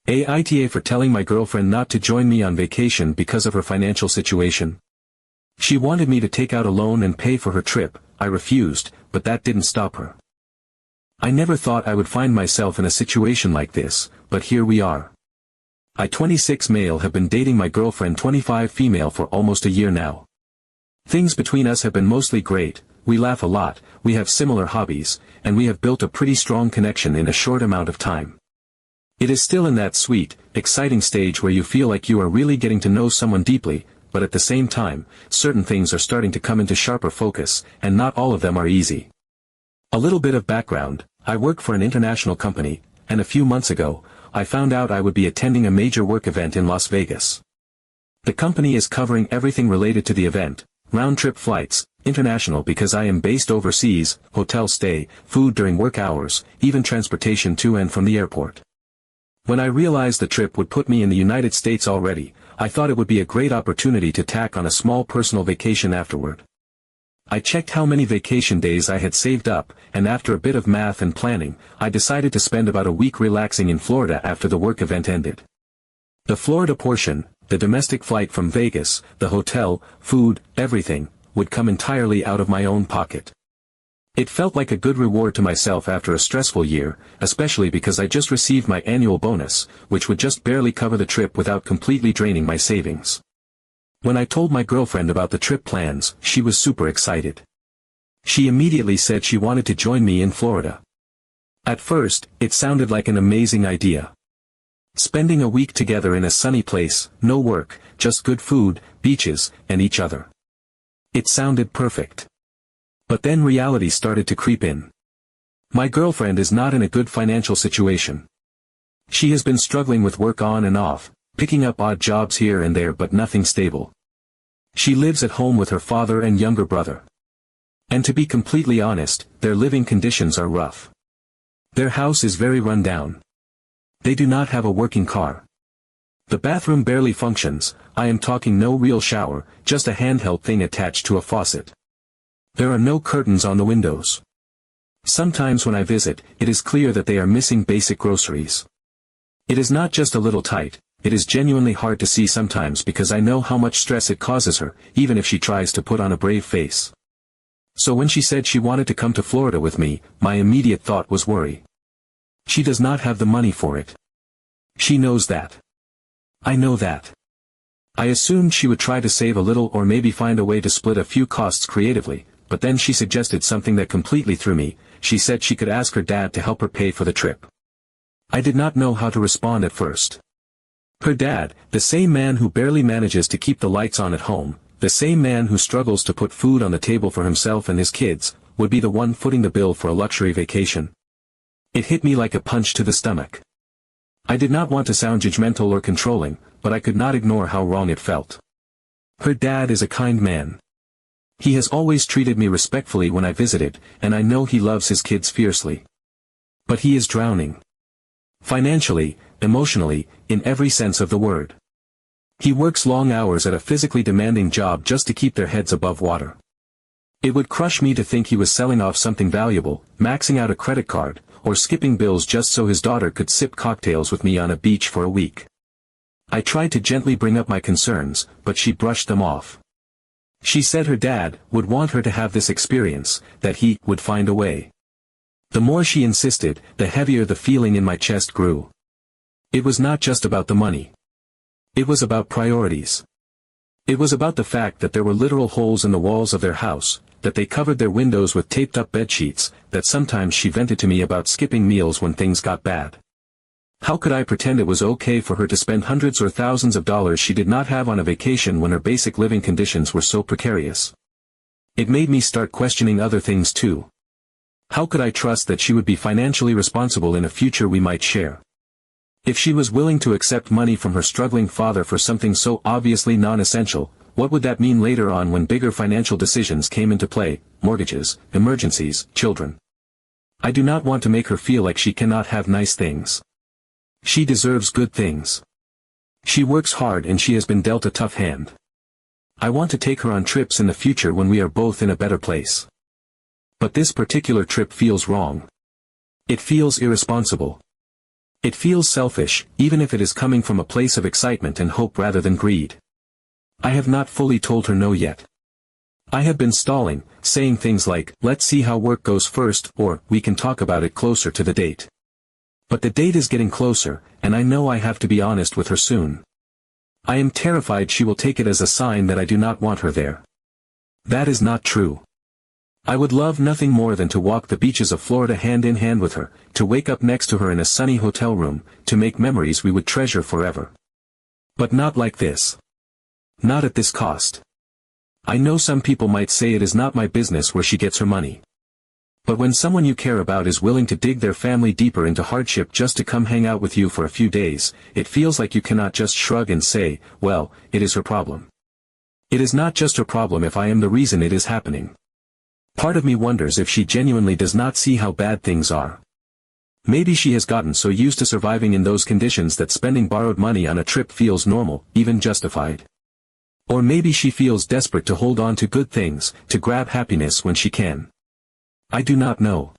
AITA for telling my girlfriend not to join me on vacation because of her financial situation. She wanted me to take out a loan and pay for her trip. I refused, but that didn't stop her. I never thought I would find myself in a situation like this, but here we are. I 26 male have been dating my girlfriend 25 female for almost a year now. Things between us have been mostly great, we laugh a lot, we have similar hobbies, and we have built a pretty strong connection in a short amount of time. It is still in that sweet, exciting stage where you feel like you are really getting to know someone deeply, but at the same time, certain things are starting to come into sharper focus, and not all of them are easy. A little bit of background: I work for an international company, and a few months ago, I found out I would be attending a major work event in Las Vegas. The company is covering everything related to the event: round-trip flights, international because I am based overseas, hotel stay, food during work hours, even transportation to and from the airport. When I realized the trip would put me in the United States already, I thought it would be a great opportunity to tack on a small personal vacation afterward. I checked how many vacation days I had saved up, and after a bit of math and planning, I decided to spend about a week relaxing in Florida after the work event ended. The Florida portion, the domestic flight from Vegas, the hotel, food, everything, would come entirely out of my own pocket. It felt like a good reward to myself after a stressful year, especially because I just received my annual bonus, which would just barely cover the trip without completely draining my savings. When I told my girlfriend about the trip plans, she was super excited. She immediately said she wanted to join me in Florida. At first, it sounded like an amazing idea. Spending a week together in a sunny place, no work, just good food, beaches, and each other. It sounded perfect. But then reality started to creep in. My girlfriend is not in a good financial situation. She has been struggling with work on and off, picking up odd jobs here and there but nothing stable. She lives at home with her father and younger brother. And to be completely honest, their living conditions are rough. Their house is very run down. They do not have a working car. The bathroom barely functions. I am talking no real shower, just a handheld thing attached to a faucet. There are no curtains on the windows. Sometimes when I visit, it is clear that they are missing basic groceries. It is not just a little tight, it is genuinely hard to see sometimes because I know how much stress it causes her, even if she tries to put on a brave face. So when she said she wanted to come to Florida with me, my immediate thought was worry. She does not have the money for it. She knows that. I know that. I assumed she would try to save a little or maybe find a way to split a few costs creatively. But then she suggested something that completely threw me. She said she could ask her dad to help her pay for the trip. I did not know how to respond at first. Her dad, the same man who barely manages to keep the lights on at home, the same man who struggles to put food on the table for himself and his kids, would be the one footing the bill for a luxury vacation. It hit me like a punch to the stomach. I did not want to sound judgmental or controlling, but I could not ignore how wrong it felt. Her dad is a kind man. He has always treated me respectfully when I visited, and I know he loves his kids fiercely. But he is drowning. Financially, emotionally, in every sense of the word. He works long hours at a physically demanding job just to keep their heads above water. It would crush me to think he was selling off something valuable, maxing out a credit card, or skipping bills just so his daughter could sip cocktails with me on a beach for a week. I tried to gently bring up my concerns, but she brushed them off. She said her dad would want her to have this experience, that he would find a way. The more she insisted, the heavier the feeling in my chest grew. It was not just about the money. It was about priorities. It was about the fact that there were literal holes in the walls of their house, that they covered their windows with taped-up bedsheets, that sometimes she vented to me about skipping meals when things got bad. How could I pretend it was okay for her to spend hundreds or thousands of dollars she did not have on a vacation when her basic living conditions were so precarious? It made me start questioning other things too. How could I trust that she would be financially responsible in a future we might share? If she was willing to accept money from her struggling father for something so obviously non-essential, what would that mean later on when bigger financial decisions came into play, mortgages, emergencies, children? I do not want to make her feel like she cannot have nice things. She deserves good things. She works hard and she has been dealt a tough hand. I want to take her on trips in the future when we are both in a better place. But this particular trip feels wrong. It feels irresponsible. It feels selfish, even if it is coming from a place of excitement and hope rather than greed. I have not fully told her no yet. I have been stalling, saying things like, let's see how work goes first, or, we can talk about it closer to the date. But the date is getting closer, and I know I have to be honest with her soon. I am terrified she will take it as a sign that I do not want her there. That is not true. I would love nothing more than to walk the beaches of Florida hand in hand with her, to wake up next to her in a sunny hotel room, to make memories we would treasure forever. But not like this. Not at this cost. I know some people might say it is not my business where she gets her money. But when someone you care about is willing to dig their family deeper into hardship just to come hang out with you for a few days, it feels like you cannot just shrug and say, well, it is her problem. It is not just her problem if I am the reason it is happening. Part of me wonders if she genuinely does not see how bad things are. Maybe she has gotten so used to surviving in those conditions that spending borrowed money on a trip feels normal, even justified. Or maybe she feels desperate to hold on to good things, to grab happiness when she can. I do not know.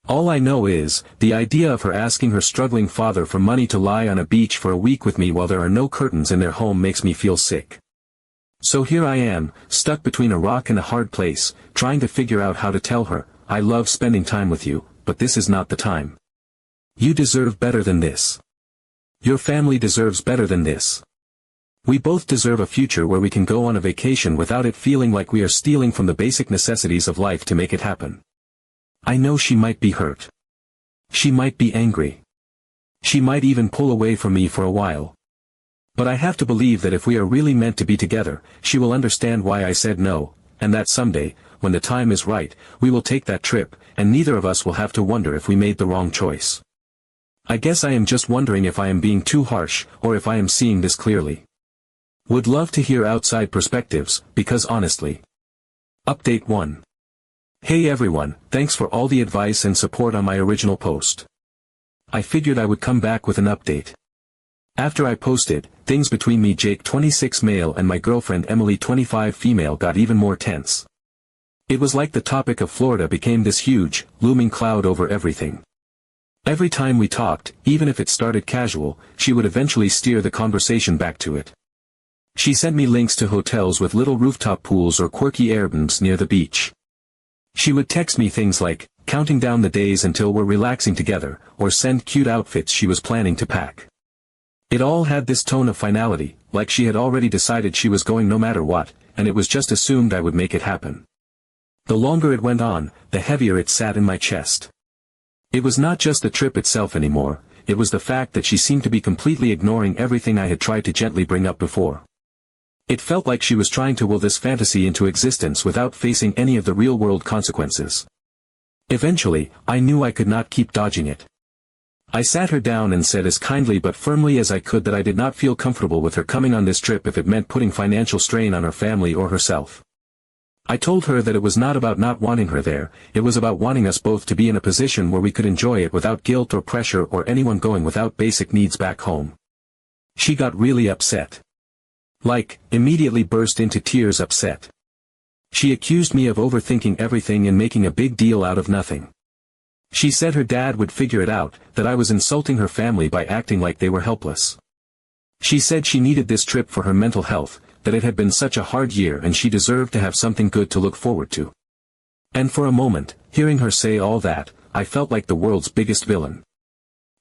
All I know is, the idea of her asking her struggling father for money to lie on a beach for a week with me while there are no curtains in their home makes me feel sick. So here I am, stuck between a rock and a hard place, trying to figure out how to tell her, I love spending time with you, but this is not the time. You deserve better than this. Your family deserves better than this. We both deserve a future where we can go on a vacation without it feeling like we are stealing from the basic necessities of life to make it happen. I know she might be hurt. She might be angry. She might even pull away from me for a while. But I have to believe that if we are really meant to be together, she will understand why I said no, and that someday, when the time is right, we will take that trip, and neither of us will have to wonder if we made the wrong choice. I guess I am just wondering if I am being too harsh, or if I am seeing this clearly. Would love to hear outside perspectives, because honestly. Update 1. Hey everyone, thanks for all the advice and support on my original post. I figured I would come back with an update. After I posted, things between me Jake 26 male and my girlfriend Emily 25 female got even more tense. It was like the topic of Florida became this huge, looming cloud over everything. Every time we talked, even if it started casual, she would eventually steer the conversation back to it. She sent me links to hotels with little rooftop pools or quirky Airbnbs near the beach. She would text me things like, counting down the days until we're relaxing together, or send cute outfits she was planning to pack. It all had this tone of finality, like she had already decided she was going no matter what, and it was just assumed I would make it happen. The longer it went on, the heavier it sat in my chest. It was not just the trip itself anymore, it was the fact that she seemed to be completely ignoring everything I had tried to gently bring up before. It felt like she was trying to will this fantasy into existence without facing any of the real-world consequences. Eventually, I knew I could not keep dodging it. I sat her down and said as kindly but firmly as I could that I did not feel comfortable with her coming on this trip if it meant putting financial strain on her family or herself. I told her that it was not about not wanting her there, it was about wanting us both to be in a position where we could enjoy it without guilt or pressure or anyone going without basic needs back home. She got really upset. Immediately burst into tears upset. She accused me of overthinking everything and making a big deal out of nothing. She said her dad would figure it out, that I was insulting her family by acting like they were helpless. She said she needed this trip for her mental health, that it had been such a hard year and she deserved to have something good to look forward to. And for a moment, hearing her say all that, I felt like the world's biggest villain.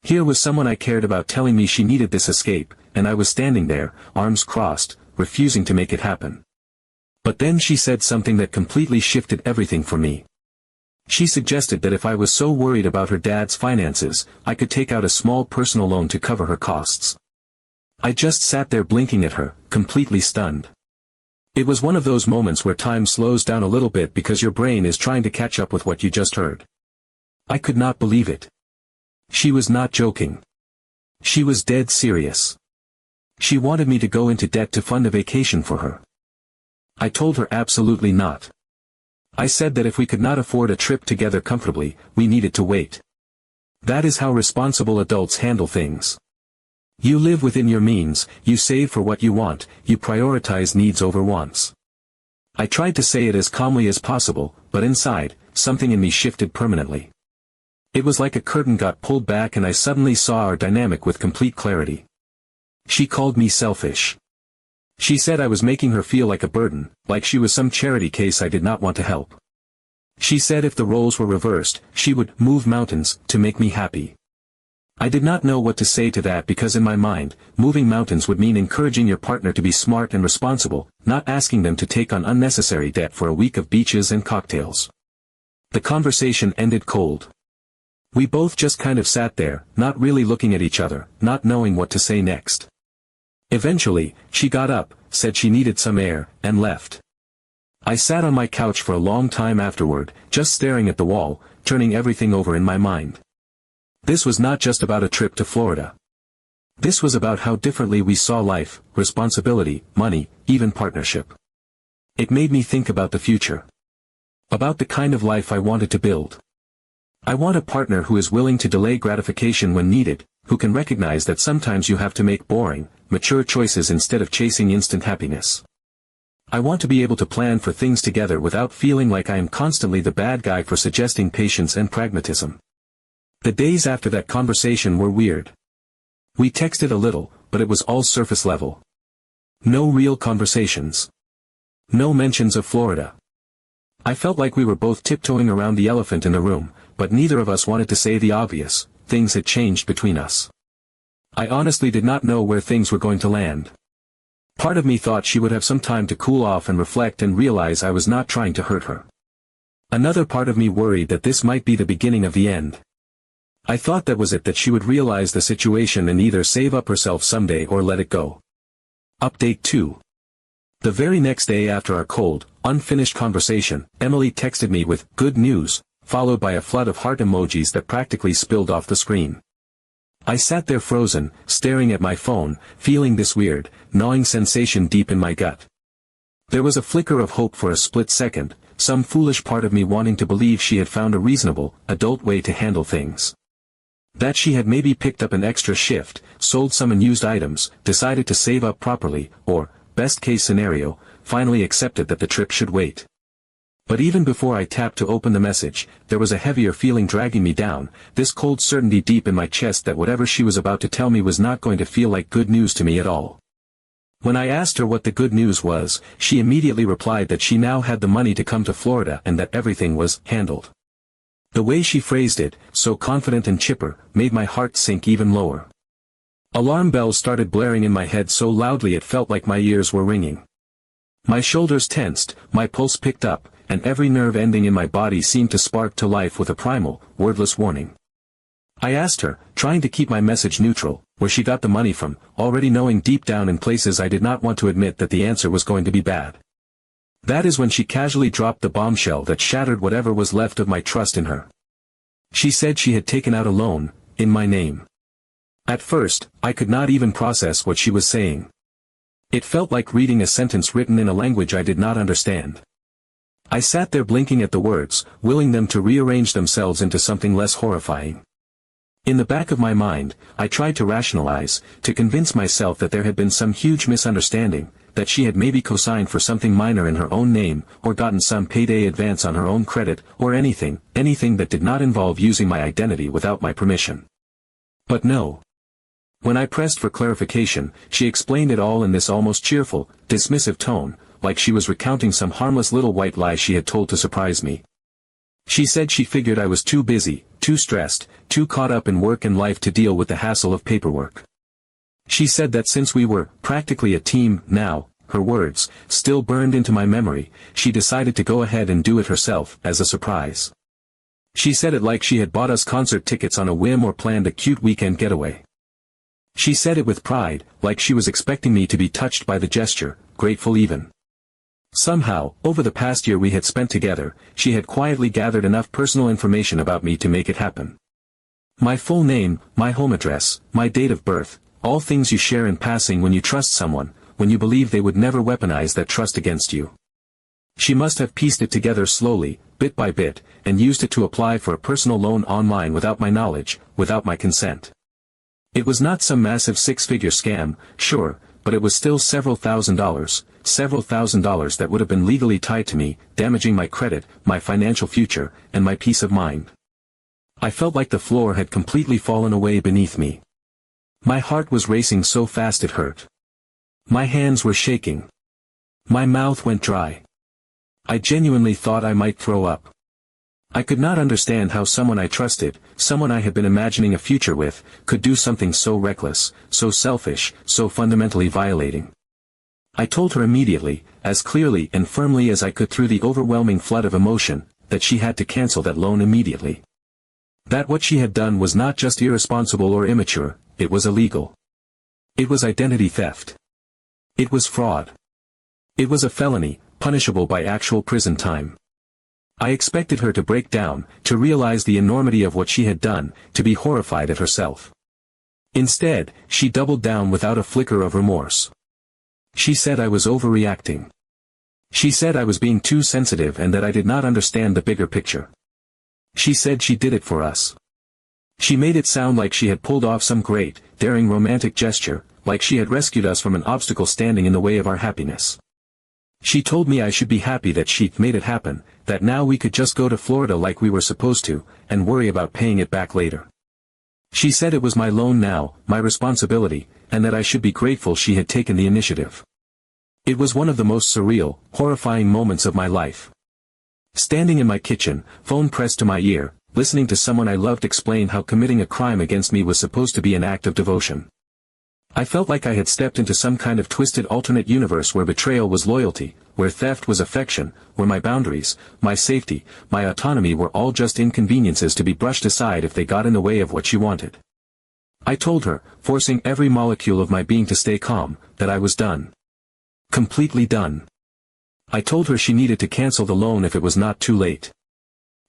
Here was someone I cared about telling me she needed this escape, and I was standing there, arms crossed, refusing to make it happen. But then she said something that completely shifted everything for me. She suggested that if I was so worried about her dad's finances, I could take out a small personal loan to cover her costs. I just sat there blinking at her, completely stunned. It was one of those moments where time slows down a little bit because your brain is trying to catch up with what you just heard. I could not believe it. She was not joking. She was dead serious. She wanted me to go into debt to fund a vacation for her. I told her absolutely not. I said that if we could not afford a trip together comfortably, we needed to wait. That is how responsible adults handle things. You live within your means, you save for what you want, you prioritize needs over wants. I tried to say it as calmly as possible, but inside, something in me shifted permanently. It was like a curtain got pulled back and I suddenly saw our dynamic with complete clarity. She called me selfish. She said I was making her feel like a burden, like she was some charity case I did not want to help. She said if the roles were reversed, she would move mountains to make me happy. I did not know what to say to that because in my mind, moving mountains would mean encouraging your partner to be smart and responsible, not asking them to take on unnecessary debt for a week of beaches and cocktails. The conversation ended cold. We both just kind of sat there, not really looking at each other, not knowing what to say next. Eventually, she got up, said she needed some air, and left. I sat on my couch for a long time afterward, just staring at the wall, turning everything over in my mind. This was not just about a trip to Florida. This was about how differently we saw life, responsibility, money, even partnership. It made me think about the future. About the kind of life I wanted to build. I want a partner who is willing to delay gratification when needed, who can recognize that sometimes you have to make boring, mature choices instead of chasing instant happiness. I want to be able to plan for things together without feeling like I am constantly the bad guy for suggesting patience and pragmatism. The days after that conversation were weird. We texted a little, but it was all surface level. No real conversations. No mentions of Florida. I felt like we were both tiptoeing around the elephant in the room, but neither of us wanted to say the obvious, things had changed between us. I honestly did not know where things were going to land. Part of me thought she would have some time to cool off and reflect and realize I was not trying to hurt her. Another part of me worried that this might be the beginning of the end. I thought that was it, that she would realize the situation and either save up herself someday or let it go. Update 2. The very next day after our cold, unfinished conversation, Emily texted me with good news, followed by a flood of heart emojis that practically spilled off the screen. I sat there frozen, staring at my phone, feeling this weird, gnawing sensation deep in my gut. There was a flicker of hope for a split second, some foolish part of me wanting to believe she had found a reasonable, adult way to handle things. That she had maybe picked up an extra shift, sold some unused items, decided to save up properly, or, best case scenario, finally accepted that the trip should wait. But even before I tapped to open the message, there was a heavier feeling dragging me down, this cold certainty deep in my chest that whatever she was about to tell me was not going to feel like good news to me at all. When I asked her what the good news was, she immediately replied that she now had the money to come to Florida and that everything was handled. The way she phrased it, so confident and chipper, made my heart sink even lower. Alarm bells started blaring in my head so loudly it felt like my ears were ringing. My shoulders tensed, my pulse picked up, and every nerve ending in my body seemed to spark to life with a primal, wordless warning. I asked her, trying to keep my message neutral, where she got the money from, already knowing deep down in places I did not want to admit that the answer was going to be bad. That is when she casually dropped the bombshell that shattered whatever was left of my trust in her. She said she had taken out a loan, in my name. At first, I could not even process what she was saying. It felt like reading a sentence written in a language I did not understand. I sat there blinking at the words, willing them to rearrange themselves into something less horrifying. In the back of my mind, I tried to rationalize, to convince myself that there had been some huge misunderstanding, that she had maybe co-signed for something minor in her own name, or gotten some payday advance on her own credit, or anything that did not involve using my identity without my permission. But no. When I pressed for clarification, she explained it all in this almost cheerful, dismissive tone, like she was recounting some harmless little white lie she had told to surprise me. She said she figured I was too busy, too stressed, too caught up in work and life to deal with the hassle of paperwork. She said that since we were practically a team now, her words, still burned into my memory, she decided to go ahead and do it herself, as a surprise. She said it like she had bought us concert tickets on a whim or planned a cute weekend getaway. She said it with pride, like she was expecting me to be touched by the gesture, grateful even. Somehow, over the past year we had spent together, she had quietly gathered enough personal information about me to make it happen. My full name, my home address, my date of birth, all things you share in passing when you trust someone, when you believe they would never weaponize that trust against you. She must have pieced it together slowly, bit by bit, and used it to apply for a personal loan online without my knowledge, without my consent. It was not some massive six-figure scam, sure, but it was still several thousand dollars that would have been legally tied to me, damaging my credit, my financial future, and my peace of mind. I felt like the floor had completely fallen away beneath me. My heart was racing so fast it hurt. My hands were shaking. My mouth went dry. I genuinely thought I might throw up. I could not understand how someone I trusted, someone I had been imagining a future with, could do something so reckless, so selfish, so fundamentally violating. I told her immediately, as clearly and firmly as I could through the overwhelming flood of emotion, that she had to cancel that loan immediately. That what she had done was not just irresponsible or immature, it was illegal. It was identity theft. It was fraud. It was a felony, punishable by actual prison time. I expected her to break down, to realize the enormity of what she had done, to be horrified at herself. Instead, she doubled down without a flicker of remorse. She said I was overreacting. She said I was being too sensitive and that I did not understand the bigger picture. She said she did it for us. She made it sound like she had pulled off some great, daring romantic gesture, like she had rescued us from an obstacle standing in the way of our happiness. She told me I should be happy that she'd made it happen, that now we could just go to Florida like we were supposed to, and worry about paying it back later. She said it was my loan now, my responsibility, and that I should be grateful she had taken the initiative. It was one of the most surreal, horrifying moments of my life. Standing in my kitchen, phone pressed to my ear, listening to someone I loved explain how committing a crime against me was supposed to be an act of devotion. I felt like I had stepped into some kind of twisted alternate universe where betrayal was loyalty, where theft was affection, where my boundaries, my safety, my autonomy were all just inconveniences to be brushed aside if they got in the way of what she wanted. I told her, forcing every molecule of my being to stay calm, that I was done. Completely done. I told her she needed to cancel the loan if it was not too late.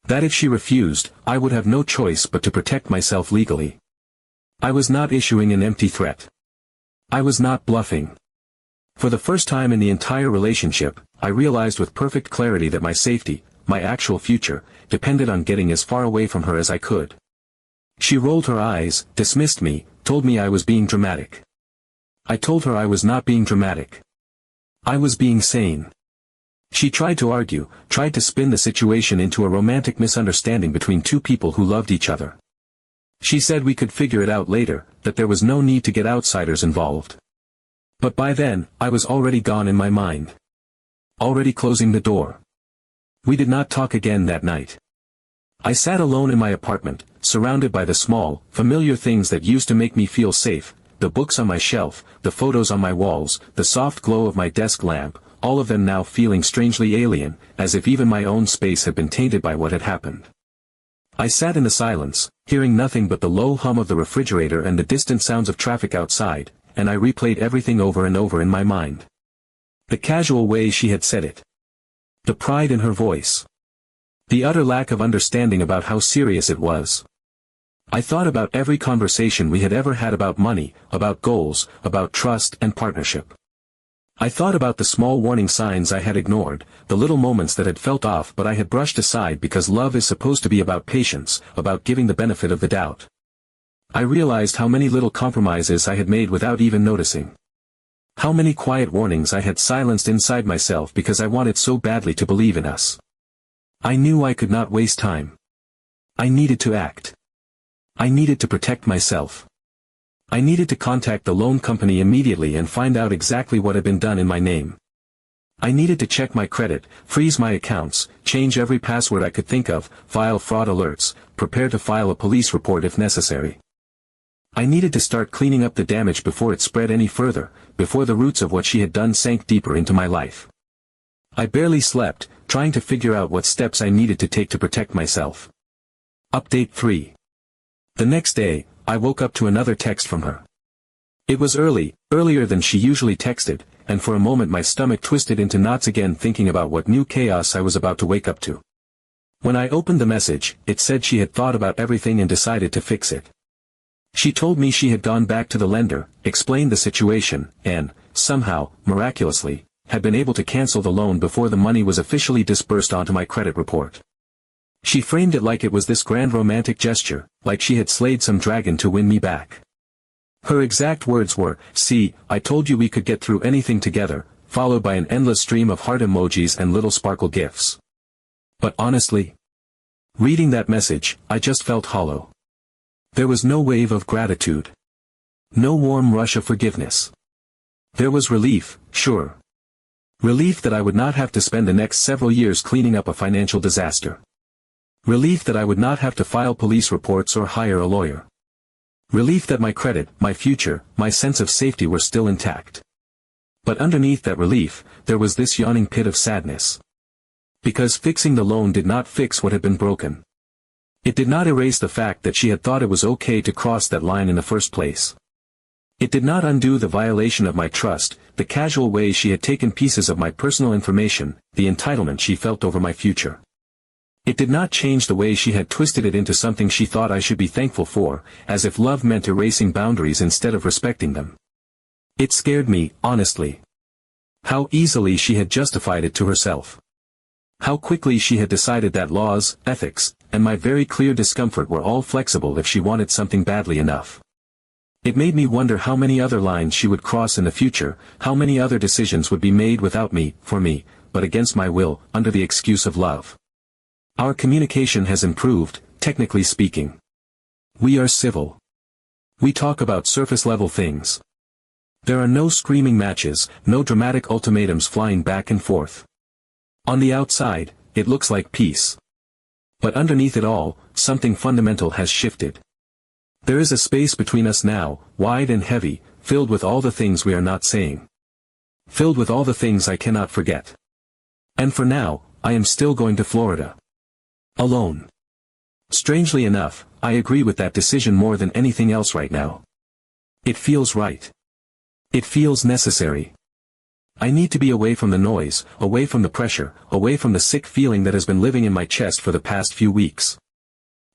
That if she refused, I would have no choice but to protect myself legally. I was not issuing an empty threat. I was not bluffing. For the first time in the entire relationship, I realized with perfect clarity that my safety, my actual future, depended on getting as far away from her as I could. She rolled her eyes, dismissed me, told me I was being dramatic. I told her I was not being dramatic. I was being sane. She tried to argue, tried to spin the situation into a romantic misunderstanding between two people who loved each other. She said we could figure it out later, that there was no need to get outsiders involved. But by then, I was already gone in my mind. Already closing the door. We did not talk again that night. I sat alone in my apartment, surrounded by the small, familiar things that used to make me feel safe, the books on my shelf, the photos on my walls, the soft glow of my desk lamp, all of them now feeling strangely alien, as if even my own space had been tainted by what had happened. I sat in the silence, hearing nothing but the low hum of the refrigerator and the distant sounds of traffic outside, and I replayed everything over and over in my mind. The casual way she had said it. The pride in her voice. The utter lack of understanding about how serious it was. I thought about every conversation we had ever had about money, about goals, about trust and partnership. I thought about the small warning signs I had ignored, the little moments that had felt off but I had brushed aside because love is supposed to be about patience, about giving the benefit of the doubt. I realized how many little compromises I had made without even noticing. How many quiet warnings I had silenced inside myself because I wanted so badly to believe in us. I knew I could not waste time. I needed to act. I needed to protect myself. I needed to contact the loan company immediately and find out exactly what had been done in my name. I needed to check my credit, freeze my accounts, change every password I could think of, file fraud alerts, prepare to file a police report if necessary. I needed to start cleaning up the damage before it spread any further, before the roots of what she had done sank deeper into my life. I barely slept, trying to figure out what steps I needed to take to protect myself. Update 3. The next day, I woke up to another text from her. It was early, earlier than she usually texted, and for a moment my stomach twisted into knots again thinking about what new chaos I was about to wake up to. When I opened the message, it said she had thought about everything and decided to fix it. She told me she had gone back to the lender, explained the situation, and, somehow, miraculously, had been able to cancel the loan before the money was officially disbursed onto my credit report. She framed it like it was this grand romantic gesture, like she had slayed some dragon to win me back. Her exact words were, "See, I told you we could get through anything together," followed by an endless stream of heart emojis and little sparkle gifs. But honestly, Reading that message, I just felt hollow. There was no wave of gratitude. No warm rush of forgiveness. There was relief, sure. Relief that I would not have to spend the next several years cleaning up a financial disaster. Relief that I would not have to file police reports or hire a lawyer. Relief that my credit, my future, my sense of safety were still intact. But underneath that relief, there was this yawning pit of sadness. Because fixing the loan did not fix what had been broken. It did not erase the fact that she had thought it was okay to cross that line in the first place. It did not undo the violation of my trust, the casual way she had taken pieces of my personal information, the entitlement she felt over my future. It did not change the way she had twisted it into something she thought I should be thankful for, as if love meant erasing boundaries instead of respecting them. It scared me, honestly. How easily she had justified it to herself. How quickly she had decided that laws, ethics, and my very clear discomfort were all flexible if she wanted something badly enough. It made me wonder how many other lines she would cross in the future, how many other decisions would be made without me, for me, but against my will, under the excuse of love. Our communication has improved, technically speaking. We are civil. We talk about surface-level things. There are no screaming matches, no dramatic ultimatums flying back and forth. On the outside, it looks like peace. But underneath it all, something fundamental has shifted. There is a space between us now, wide and heavy, filled with all the things we are not saying. Filled with all the things I cannot forget. And for now, I am still going to Florida. Alone. Strangely enough, I agree with that decision more than anything else right now. It feels right. It feels necessary. I need to be away from the noise, away from the pressure, away from the sick feeling that has been living in my chest for the past few weeks.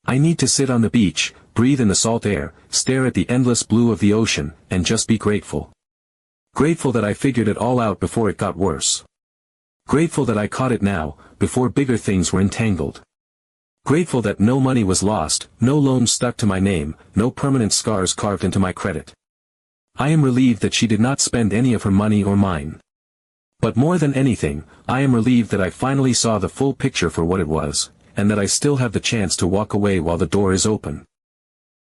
I need to sit on the beach, breathe in the salt air, stare at the endless blue of the ocean, and just be grateful. Grateful that I figured it all out before it got worse. Grateful that I caught it now, before bigger things were entangled. Grateful that no money was lost, no loans stuck to my name, no permanent scars carved into my credit. I am relieved that she did not spend any of her money or mine. But more than anything, I am relieved that I finally saw the full picture for what it was, and that I still have the chance to walk away while the door is open.